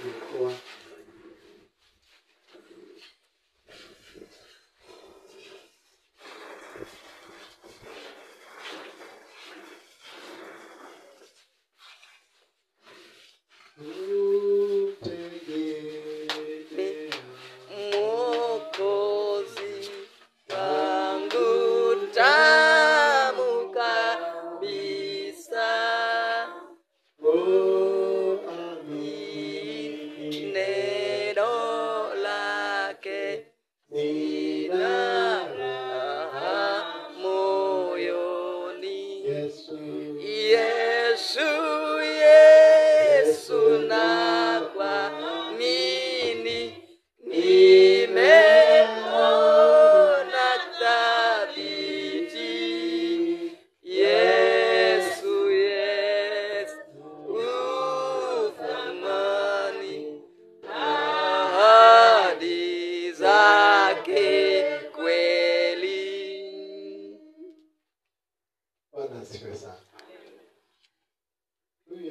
ilikuwa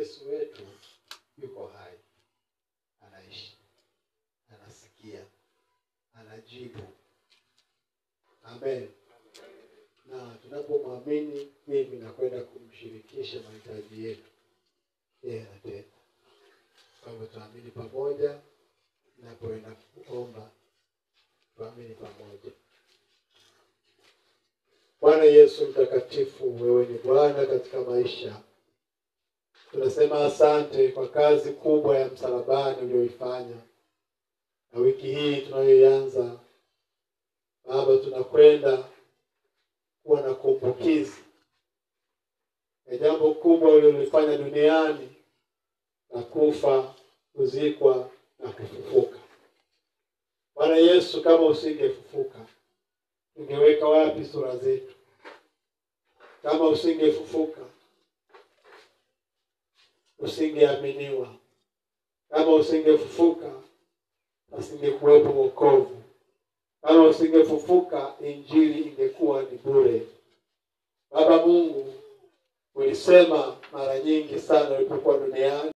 Yesu wetu yuko hai, anaishi, anasikia, anajibu. Amen. Na tunapomwamini hivi na kwenda kumshirikisha mahitaji yetu, yeye anatenda. Kwa hivyo tuamini pamoja, tunapoenda kuomba, tuamini pamoja. Bwana Yesu mtakatifu, wewe ni Bwana katika maisha. Tunasema asante kwa kazi kubwa ya msalabani uliyoifanya. Na wiki hii tunayoianza, Baba, tunakwenda kuwa na kumbukizi ya jambo kubwa ulilofanya duniani, na kufa, kuzikwa na kufufuka. Bwana Yesu, kama usingefufuka, ungeweka wapi sura zetu? Kama usingefufuka, usingeaminiwa. Kama usingefufuka, asingekuwepo wokovu. Kama usingefufuka, injili ingekuwa ni bure. Baba Mungu, ulisema mara nyingi sana ulipokuwa duniani,